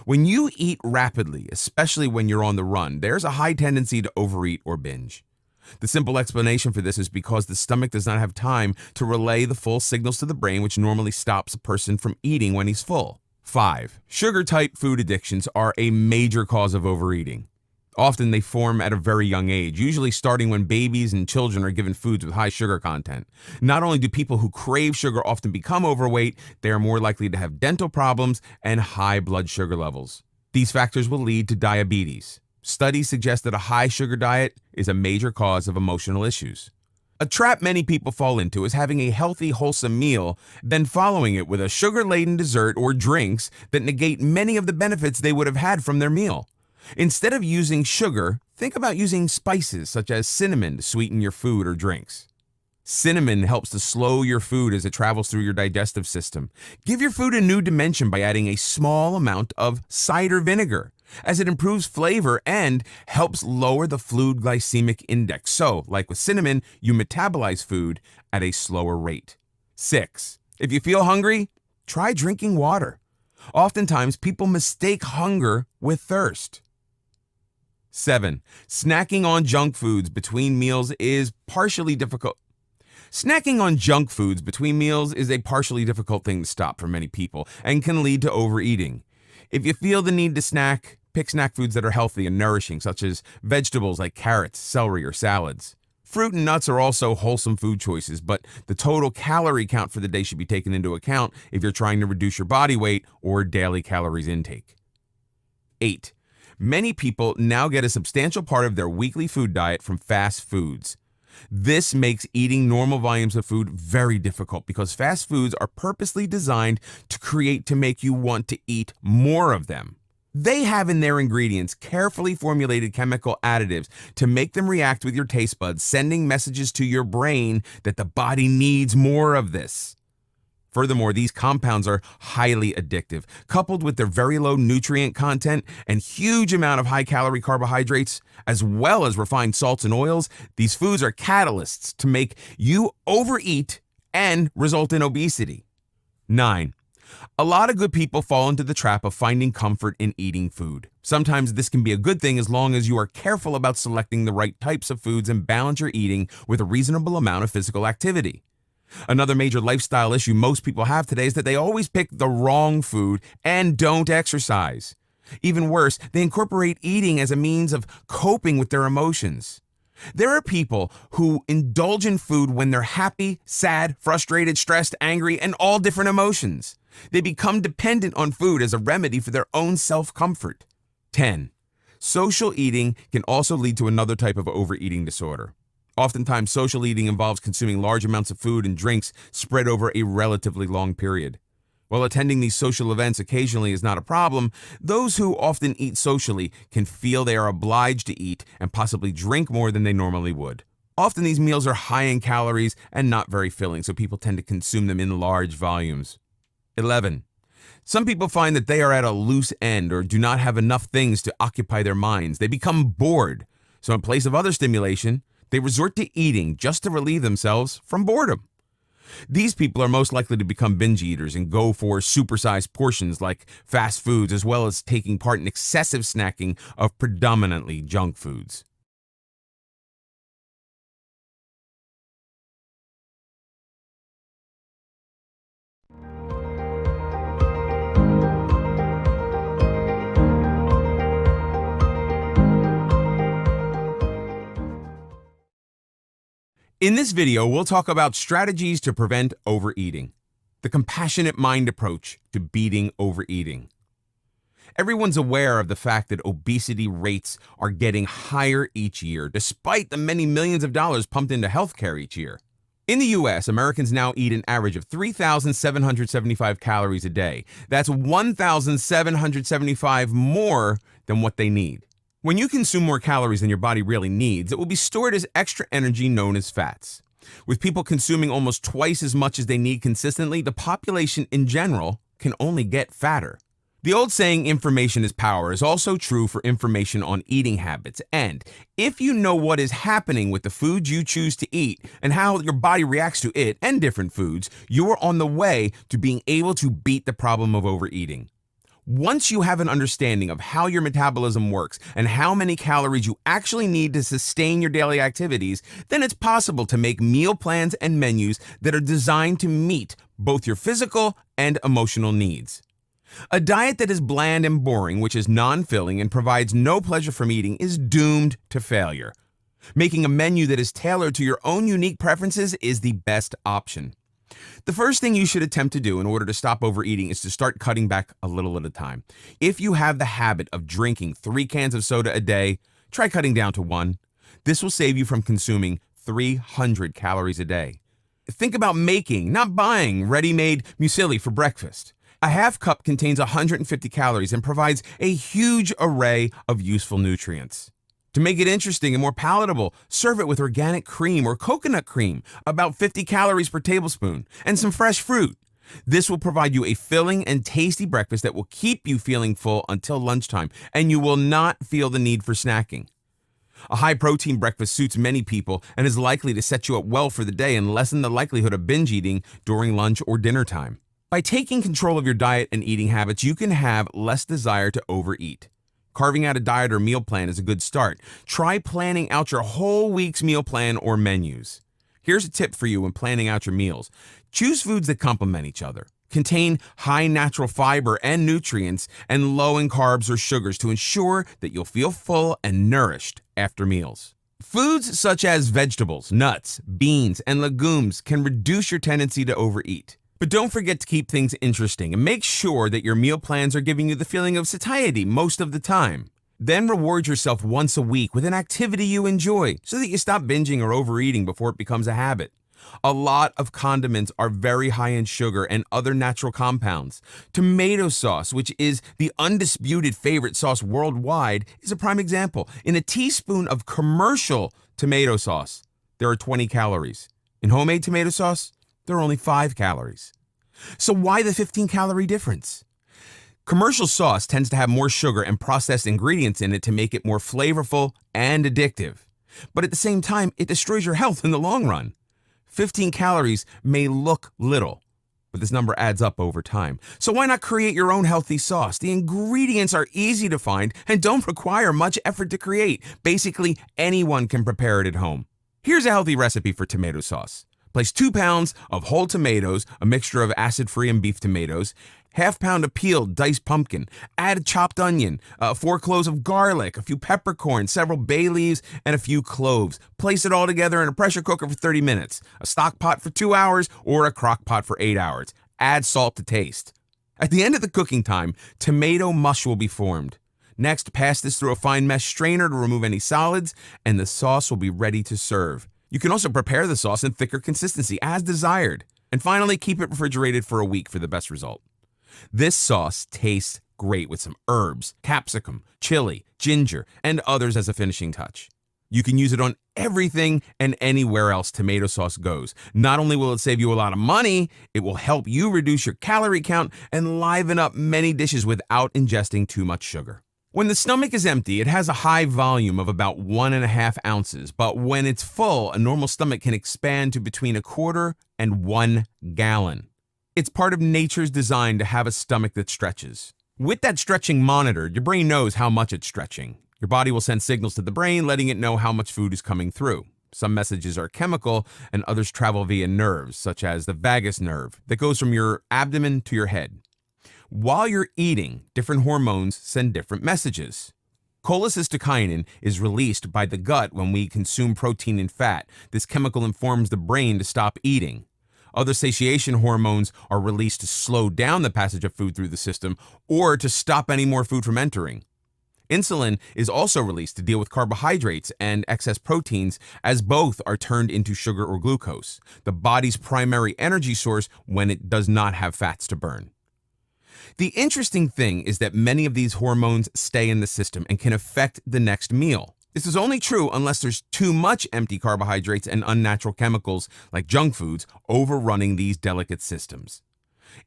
When you eat rapidly, especially when you're on the run, there's a high tendency to overeat or binge. The simple explanation for this is because the stomach does not have time to relay the full signals to the brain, which normally stops a person from eating when he's full. 5. Sugar-type food addictions are a major cause of overeating. Often they form at a very young age, usually starting when babies and children are given foods with high sugar content. Not only do people who crave sugar often become overweight, they are more likely to have dental problems and high blood sugar levels. These factors will lead to diabetes. Studies suggest that a high sugar diet is a major cause of emotional issues. A trap many people fall into is having a healthy, wholesome meal, then following it with a sugar-laden dessert or drinks that negate many of the benefits they would have had from their meal. Instead of using sugar, think about using spices such as cinnamon to sweeten your food or drinks. Cinnamon helps to slow your food as it travels through your digestive system. Give your food a new dimension by adding a small amount of cider vinegar, as it improves flavor and helps lower the food glycemic index. So, like with cinnamon, you metabolize food at a slower rate. 6. If you feel hungry, try drinking water. Oftentimes, people mistake hunger with thirst. 7. Snacking on junk foods between meals is partially difficult. Snacking on junk foods between meals is a partially difficult thing to stop for many people and can lead to overeating. If you feel the need to snack, pick snack foods that are healthy and nourishing, such as vegetables like carrots, celery, or salads. Fruit and nuts are also wholesome food choices, but the total calorie count for the day should be taken into account if you're trying to reduce your body weight or daily calories intake. 8. Many people now get a substantial part of their weekly food diet from fast foods. This makes eating normal volumes of food very difficult because fast foods are purposely designed to make you want to eat more of them. They have in their ingredients carefully formulated chemical additives to make them react with your taste buds, sending messages to your brain that the body needs more of this. Furthermore, these compounds are highly addictive. Coupled with their very low nutrient content and huge amount of high-calorie carbohydrates, as well as refined salts and oils, these foods are catalysts to make you overeat and result in obesity. 9. A lot of good people fall into the trap of finding comfort in eating food. Sometimes this can be a good thing as long as you are careful about selecting the right types of foods and balance your eating with a reasonable amount of physical activity. Another major lifestyle issue most people have today is that they always pick the wrong food and don't exercise. Even worse, they incorporate eating as a means of coping with their emotions. There are people who indulge in food when they're happy, sad, frustrated, stressed, angry, and all different emotions. They become dependent on food as a remedy for their own self-comfort. 10. Social eating can also lead to another type of overeating disorder. Oftentimes, social eating involves consuming large amounts of food and drinks spread over a relatively long period. While attending these social events occasionally is not a problem, those who often eat socially can feel they are obliged to eat and possibly drink more than they normally would. Often these meals are high in calories and not very filling, so people tend to consume them in large volumes. 11. Some people find that they are at a loose end or do not have enough things to occupy their minds. They become bored, so in place of other stimulation, they resort to eating just to relieve themselves from boredom. These people are most likely to become binge eaters and go for supersized portions like fast foods, as well as taking part in excessive snacking of predominantly junk foods. In this video, we'll talk about strategies to prevent overeating, the compassionate mind approach to beating overeating. Everyone's aware of the fact that obesity rates are getting higher each year, despite the many millions of dollars pumped into healthcare each year. In the US, Americans now eat an average of 3,775 calories a day. That's 1,775 more than what they need. When you consume more calories than your body really needs, it will be stored as extra energy known as fats. With people consuming almost twice as much as they need consistently, the population in general can only get fatter. The old saying, information is power, is also true for information on eating habits. And if you know what is happening with the foods you choose to eat and how your body reacts to it and different foods, you are on the way to being able to beat the problem of overeating. Once you have an understanding of how your metabolism works and how many calories you actually need to sustain your daily activities, then it's possible to make meal plans and menus that are designed to meet both your physical and emotional needs. A diet that is bland and boring, which is non-filling and provides no pleasure from eating, is doomed to failure. Making a menu that is tailored to your own unique preferences is the best option. The first thing you should attempt to do in order to stop overeating is to start cutting back a little at a time. If you have the habit of drinking 3 cans of soda a day, try cutting down to 1. This will save you from consuming 300 calories a day. Think about making, not buying, ready-made muesli for breakfast. A half cup contains 150 calories and provides a huge array of useful nutrients. To make it interesting and more palatable, serve it with organic cream or coconut cream, about 50 calories per tablespoon, and some fresh fruit. This will provide you a filling and tasty breakfast that will keep you feeling full until lunchtime, and you will not feel the need for snacking. A high-protein breakfast suits many people and is likely to set you up well for the day and lessen the likelihood of binge eating during lunch or dinner time. By taking control of your diet and eating habits, you can have less desire to overeat. Carving out a diet or meal plan is a good start. Try planning out your whole week's meal plan or menus. Here's a tip for you when planning out your meals. Choose foods that complement each other, contain high natural fiber and nutrients, and low in carbs or sugars to ensure that you'll feel full and nourished after meals. Foods such as vegetables, nuts, beans, and legumes can reduce your tendency to overeat. But don't forget to keep things interesting and make sure that your meal plans are giving you the feeling of satiety most of the time. Then reward yourself once a week with an activity you enjoy so that you stop binging or overeating before it becomes a habit. A lot of condiments are very high in sugar and other natural compounds. Tomato sauce, which is the undisputed favorite sauce worldwide, is a prime example. In a teaspoon of commercial tomato sauce, there are 20 calories. In homemade tomato sauce, there are only 5 calories. So why the 15-calorie difference? Commercial sauce tends to have more sugar and processed ingredients in it to make it more flavorful and addictive. But at the same time, it destroys your health in the long run. 15 calories may look little, but this number adds up over time. So why not create your own healthy sauce? The ingredients are easy to find and don't require much effort to create. Basically, anyone can prepare it at home. Here's a healthy recipe for tomato sauce. Place 2 pounds of whole tomatoes, a mixture of acid-free and beef tomatoes, half pound of peeled diced pumpkin, add a chopped onion, 4 cloves of garlic, a few peppercorns, several bay leaves, and a few cloves. Place it all together in a pressure cooker for 30 minutes, a stock pot for 2 hours, or a crock pot for 8 hours. Add salt to taste. At the end of the cooking time, tomato mush will be formed. Next, pass this through a fine mesh strainer to remove any solids, and the sauce will be ready to serve. You can also prepare the sauce in thicker consistency as desired. And finally, keep it refrigerated for a week for the best result. This sauce tastes great with some herbs, capsicum, chili, ginger, and others as a finishing touch. You can use it on everything and anywhere else tomato sauce goes. Not only will it save you a lot of money, it will help you reduce your calorie count and liven up many dishes without ingesting too much sugar. When the stomach is empty, it has a high volume of about 1.5 ounces, but when it's full, a normal stomach can expand to between 1/4 and 1 gallon. It's part of nature's design to have a stomach that stretches. With that stretching monitored, your brain knows how much it's stretching. Your body will send signals to the brain, letting it know how much food is coming through. Some messages are chemical, and others travel via nerves, such as the vagus nerve, that goes from your abdomen to your head. While you're eating, different hormones send different messages. Cholecystokinin is released by the gut when we consume protein and fat. This chemical informs the brain to stop eating. Other satiation hormones are released to slow down the passage of food through the system or to stop any more food from entering. Insulin is also released to deal with carbohydrates and excess proteins, as both are turned into sugar or glucose, the body's primary energy source when it does not have fats to burn. The interesting thing is that many of these hormones stay in the system and can affect the next meal. This is only true unless there's too much empty carbohydrates and unnatural chemicals like junk foods overrunning these delicate systems.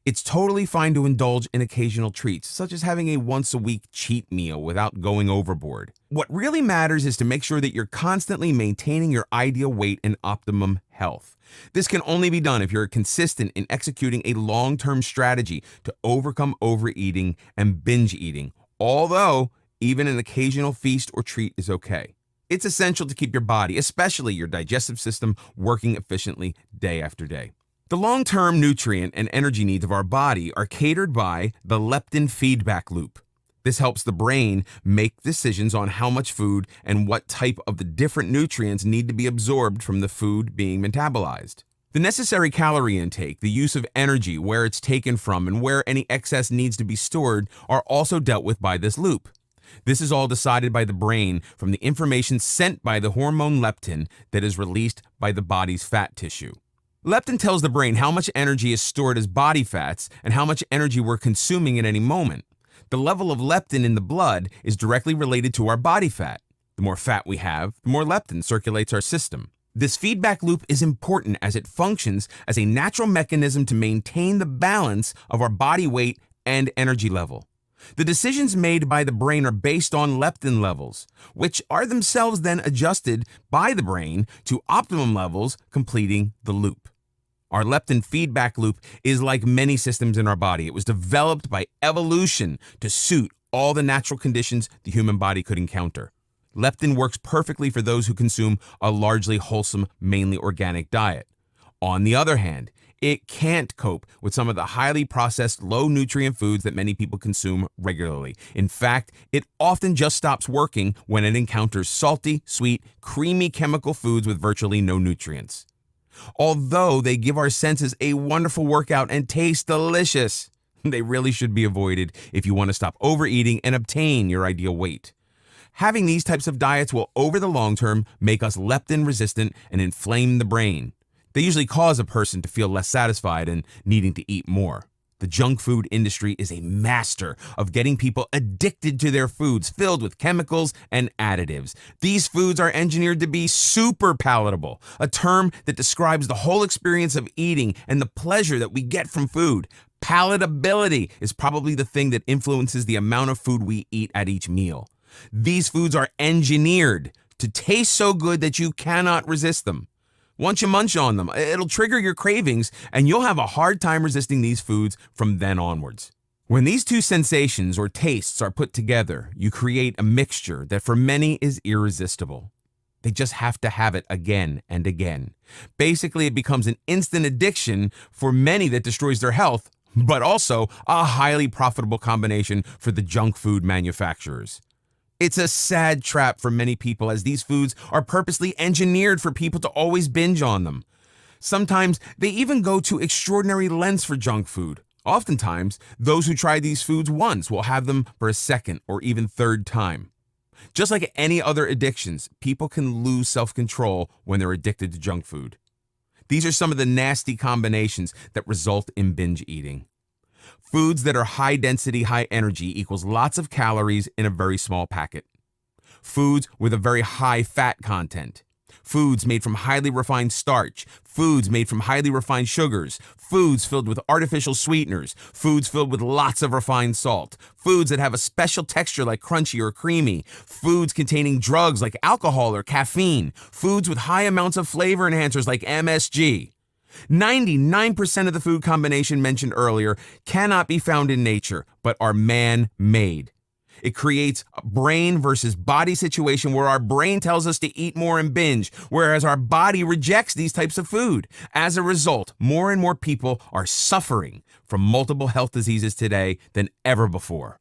It's totally fine to indulge in occasional treats, such as having a once-a-week cheat meal without going overboard. What really matters is to make sure that you're constantly maintaining your ideal weight and optimum health. This can only be done if you're consistent in executing a long-term strategy to overcome overeating and binge eating, although even an occasional feast or treat is okay. It's essential to keep your body, especially your digestive system, working efficiently day after day. The long-term nutrient and energy needs of our body are catered by the leptin feedback loop. This helps the brain make decisions on how much food and what type of the different nutrients need to be absorbed from the food being metabolized. The necessary calorie intake, the use of energy, where it's taken from, and where any excess needs to be stored are also dealt with by this loop. This is all decided by the brain from the information sent by the hormone leptin that is released by the body's fat tissue. Leptin tells the brain how much energy is stored as body fats and how much energy we're consuming at any moment. The level of leptin in the blood is directly related to our body fat. The more fat we have, the more leptin circulates our system. This feedback loop is important as it functions as a natural mechanism to maintain the balance of our body weight and energy level. The decisions made by the brain are based on leptin levels, which are themselves then adjusted by the brain to optimum levels, completing the loop. Our leptin feedback loop is like many systems in our body. It was developed by evolution to suit all the natural conditions the human body could encounter. Leptin works perfectly for those who consume a largely wholesome, mainly organic diet. On the other hand, it can't cope with some of the highly processed, low-nutrient foods that many people consume regularly. In fact, it often just stops working when it encounters salty, sweet, creamy chemical foods with virtually no nutrients. Although they give our senses a wonderful workout and taste delicious, they really should be avoided if you want to stop overeating and obtain your ideal weight. Having these types of diets will, over the long term, make us leptin resistant and inflame the brain. They usually cause a person to feel less satisfied and needing to eat more. The junk food industry is a master of getting people addicted to their foods filled with chemicals and additives. These foods are engineered to be super palatable, a term that describes the whole experience of eating and the pleasure that we get from food. Palatability is probably the thing that influences the amount of food we eat at each meal. These foods are engineered to taste so good that you cannot resist them. Once you munch on them, it'll trigger your cravings, and you'll have a hard time resisting these foods from then onwards. When these two sensations or tastes are put together, you create a mixture that for many is irresistible. They just have to have it again and again. Basically, it becomes an instant addiction for many that destroys their health, but also a highly profitable combination for the junk food manufacturers. It's a sad trap for many people, as these foods are purposely engineered for people to always binge on them. Sometimes they even go to extraordinary lengths for junk food. Oftentimes, those who try these foods once will have them for a second or even third time. Just like any other addictions, people can lose self-control when they're addicted to junk food. These are some of the nasty combinations that result in binge eating. Foods that are high density, high energy equals lots of calories in a very small packet. Foods with a very high fat content. Foods made from highly refined starch. Foods made from highly refined sugars. Foods filled with artificial sweeteners. Foods filled with lots of refined salt. Foods that have a special texture like crunchy or creamy. Foods containing drugs like alcohol or caffeine. Foods with high amounts of flavor enhancers like MSG. 99% of the food combination mentioned earlier cannot be found in nature, but are man-made. It creates a brain versus body situation where our brain tells us to eat more and binge, whereas our body rejects these types of food. As a result, more and more people are suffering from multiple health diseases today than ever before.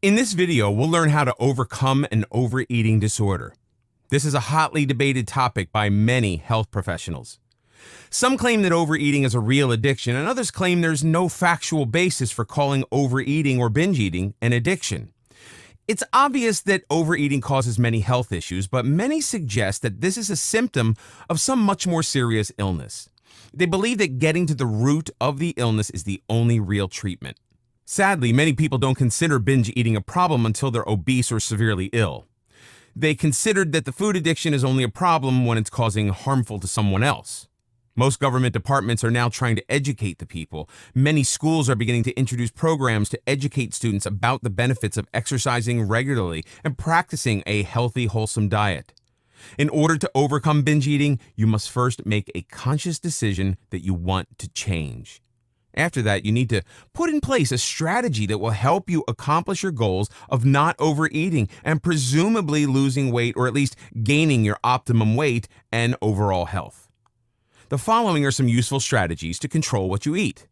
In this video, we'll learn how to overcome an overeating disorder. This is a hotly debated topic by many health professionals. Some claim that overeating is a real addiction, and others claim there's no factual basis for calling overeating or binge eating an addiction. It's obvious that overeating causes many health issues, but many suggest that this is a symptom of some much more serious illness. They believe that getting to the root of the illness is the only real treatment. Sadly, many people don't consider binge eating a problem until they're obese or severely ill. They considered that the food addiction is only a problem when it's causing harmful to someone else. Most government departments are now trying to educate the people. Many schools are beginning to introduce programs to educate students about the benefits of exercising regularly and practicing a healthy, wholesome diet. In order to overcome binge eating, you must first make a conscious decision that you want to change. After that, you need to put in place a strategy that will help you accomplish your goals of not overeating and presumably losing weight, or at least gaining your optimum weight and overall health. The following are some useful strategies to control what you eat.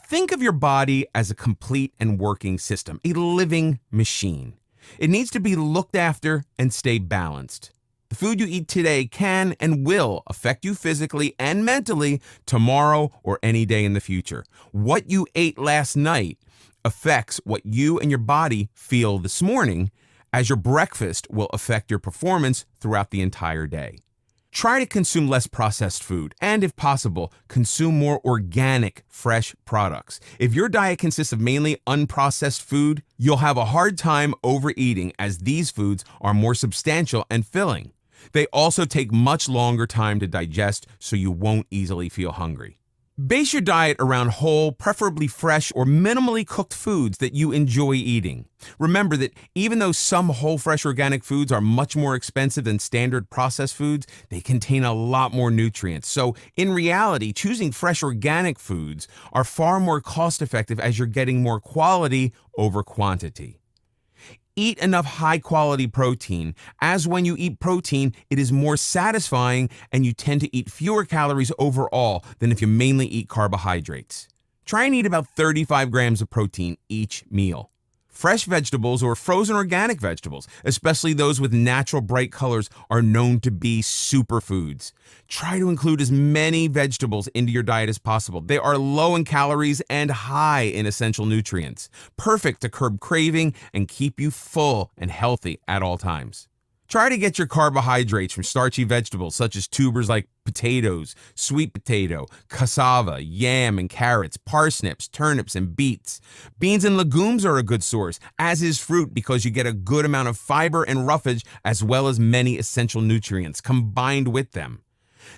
Think of your body as a complete and working system, a living machine. It needs to be looked after and stay balanced. The food you eat today can and will affect you physically and mentally tomorrow or any day in the future. What you ate last night affects what you and your body feel this morning, as your breakfast will affect your performance throughout the entire day. Try to consume less processed food and, if possible, consume more organic, fresh products. If your diet consists of mainly unprocessed food, you'll have a hard time overeating, as these foods are more substantial and filling. They also take much longer time to digest, so you won't easily feel hungry. Base your diet around whole, preferably fresh or minimally cooked foods that you enjoy eating. Remember that even though some whole, fresh organic foods are much more expensive than standard processed foods, they contain a lot more nutrients. So in reality, choosing fresh organic foods are far more cost effective, as you're getting more quality over quantity. Eat enough high-quality protein, as when you eat protein, it is more satisfying and you tend to eat fewer calories overall than if you mainly eat carbohydrates. Try and eat about 35 grams of protein each meal. Fresh vegetables or frozen organic vegetables, especially those with natural bright colors, are known to be superfoods. Try to include as many vegetables into your diet as possible. They are low in calories and high in essential nutrients, perfect to curb craving and keep you full and healthy at all times. Try to get your carbohydrates from starchy vegetables such as tubers like potatoes, sweet potato, cassava, yam and carrots, parsnips, turnips, and beets. Beans and legumes are a good source, as is fruit, because you get a good amount of fiber and roughage as well as many essential nutrients combined with them.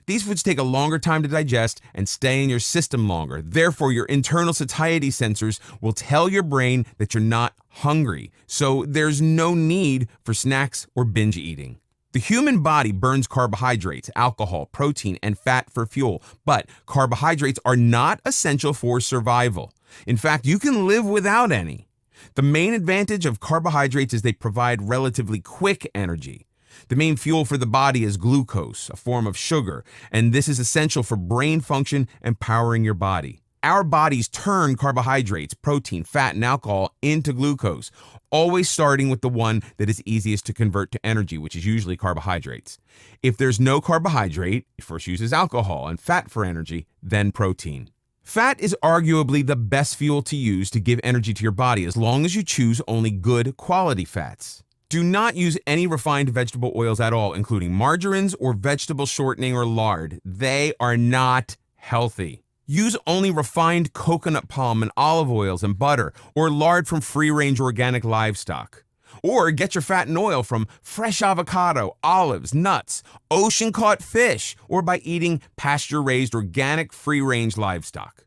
These foods take a longer time to digest and stay in your system longer. Therefore, your internal satiety sensors will tell your brain that you're not hungry. So there's no need for snacks or binge eating. The human body burns carbohydrates, alcohol, protein, and fat for fuel, but carbohydrates are not essential for survival. In fact, you can live without any. The main advantage of carbohydrates is they provide relatively quick energy. The main fuel for the body is glucose, a form of sugar, and this is essential for brain function and powering your body. Our bodies turn carbohydrates, protein, fat, and alcohol into glucose, always starting with the one that is easiest to convert to energy, which is usually carbohydrates. If there's no carbohydrate, it first uses alcohol and fat for energy, then protein. Fat is arguably the best fuel to use to give energy to your body as long as you choose only good quality fats. Do not use any refined vegetable oils at all, including margarines or vegetable shortening or lard. They are not healthy. Use only refined coconut, palm, and olive oils and butter, or lard from free-range organic livestock. Or get your fat and oil from fresh avocado, olives, nuts, ocean-caught fish, or by eating pasture-raised organic free-range livestock.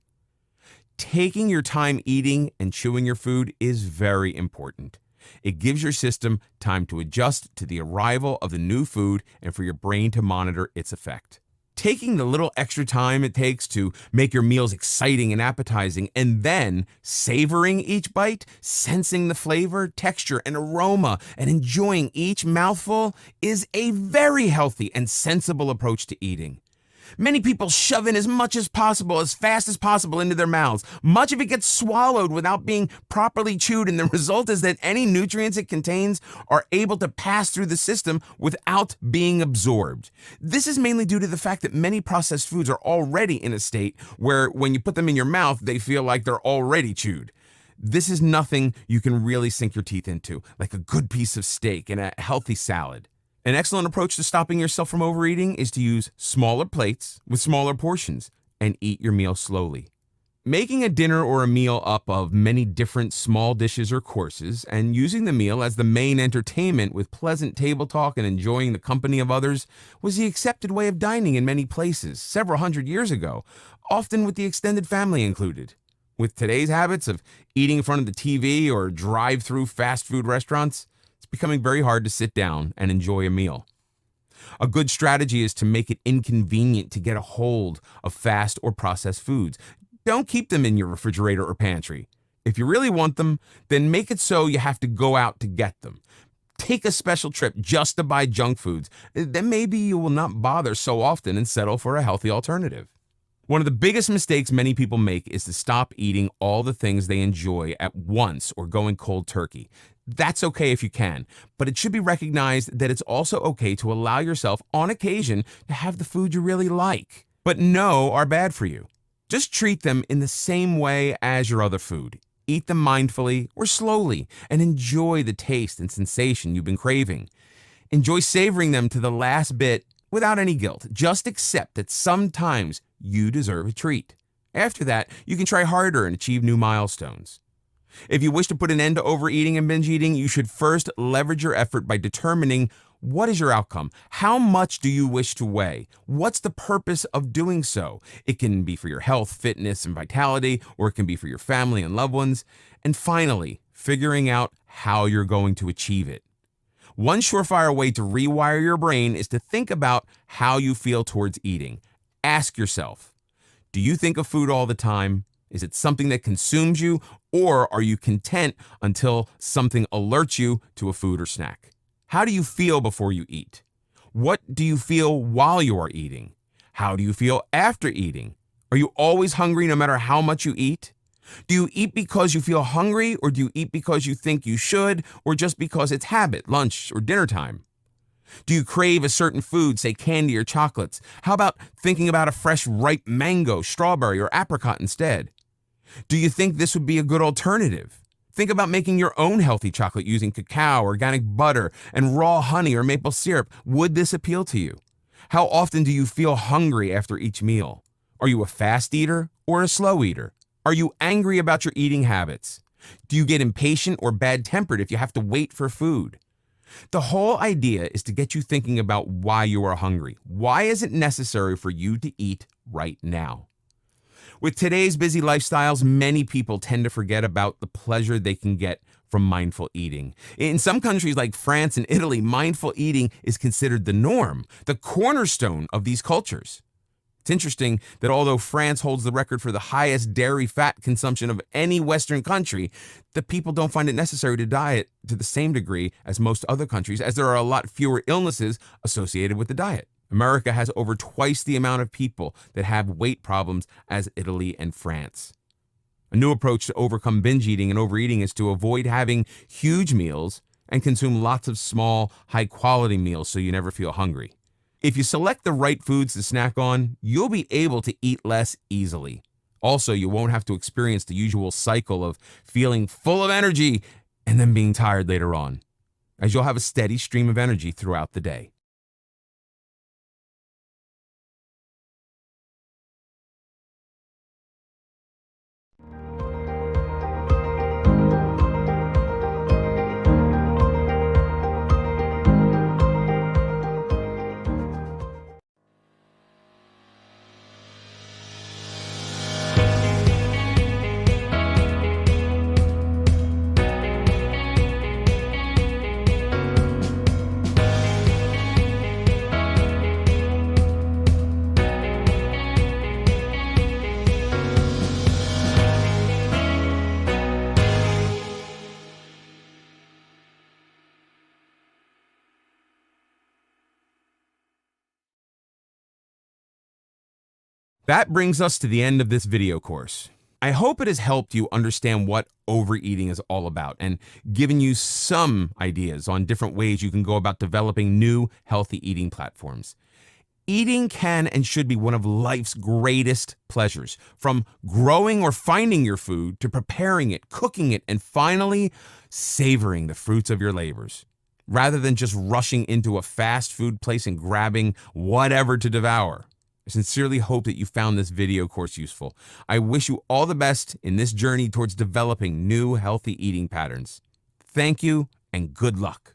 Taking your time eating and chewing your food is very important. It gives your system time to adjust to the arrival of the new food and for your brain to monitor its effect. Taking the little extra time it takes to make your meals exciting and appetizing, and then savoring each bite, sensing the flavor, texture, and aroma, and enjoying each mouthful is a very healthy and sensible approach to eating. Many people shove in as much as possible, as fast as possible into their mouths. Much of it gets swallowed without being properly chewed, and the result is that any nutrients it contains are able to pass through the system without being absorbed. This is mainly due to the fact that many processed foods are already in a state where when you put them in your mouth, they feel like they're already chewed. This is nothing you can really sink your teeth into, like a good piece of steak and a healthy salad. An excellent approach to stopping yourself from overeating is to use smaller plates with smaller portions and eat your meal slowly. Making a dinner or a meal up of many different small dishes or courses and using the meal as the main entertainment with pleasant table talk and enjoying the company of others was the accepted way of dining in many places several hundred years ago, often with the extended family included. With today's habits of eating in front of the TV or drive-through fast food restaurants, it's becoming very hard to sit down and enjoy a meal. A good strategy is to make it inconvenient to get a hold of fast or processed foods. Don't keep them in your refrigerator or pantry. If you really want them, then make it so you have to go out to get them. Take a special trip just to buy junk foods. Then maybe you will not bother so often and settle for a healthy alternative. One of the biggest mistakes many people make is to stop eating all the things they enjoy at once or going cold turkey. That's okay if you can, but it should be recognized that it's also okay to allow yourself on occasion to have the food you really like, but know are bad for you. Just treat them in the same way as your other food. Eat them mindfully or slowly and enjoy the taste and sensation you've been craving. Enjoy savoring them to the last bit without any guilt. Just accept that sometimes you deserve a treat. After that, you can try harder and achieve new milestones. If you wish to put an end to overeating and binge eating, you should first leverage your effort by determining what is your outcome. How much do you wish to weigh? What's the purpose of doing so? It can be for your health, fitness, and vitality, or it can be for your family and loved ones. And finally, figuring out how you're going to achieve it. One surefire way to rewire your brain is to think about how you feel towards eating. Ask yourself, do you think of food all the time? Is it something that consumes you, or are you content until something alerts you to a food or snack? How do you feel before you eat? What do you feel while you are eating? How do you feel after eating? Are you always hungry no matter how much you eat? Do you eat because you feel hungry, or do you eat because you think you should, or just because it's habit, lunch or dinner time? Do you crave a certain food, say candy or chocolates? How about thinking about a fresh, ripe mango, strawberry, or apricot instead? Do you think this would be a good alternative? Think about making your own healthy chocolate using cacao, organic butter, and raw honey or maple syrup. Would this appeal to you? How often do you feel hungry after each meal? Are you a fast eater or a slow eater? Are you angry about your eating habits? Do you get impatient or bad-tempered if you have to wait for food? The whole idea is to get you thinking about why you are hungry. Why is it necessary for you to eat right now? With today's busy lifestyles, many people tend to forget about the pleasure they can get from mindful eating. In some countries like France and Italy, mindful eating is considered the norm, the cornerstone of these cultures. It's interesting that although France holds the record for the highest dairy fat consumption of any Western country, the people don't find it necessary to diet to the same degree as most other countries, as there are a lot fewer illnesses associated with the diet. America has over twice the amount of people that have weight problems as Italy and France. A new approach to overcome binge eating and overeating is to avoid having huge meals and consume lots of small, high-quality meals so you never feel hungry. If you select the right foods to snack on, you'll be able to eat less easily. Also, you won't have to experience the usual cycle of feeling full of energy and then being tired later on, as you'll have a steady stream of energy throughout the day. That brings us to the end of this video course. I hope it has helped you understand what overeating is all about and given you some ideas on different ways you can go about developing new healthy eating platforms. Eating can and should be one of life's greatest pleasures, from growing or finding your food to preparing it, cooking it, and finally savoring the fruits of your labors, rather than just rushing into a fast food place and grabbing whatever to devour. I sincerely hope that you found this video course useful. I wish you all the best in this journey towards developing new healthy eating patterns. Thank you and good luck.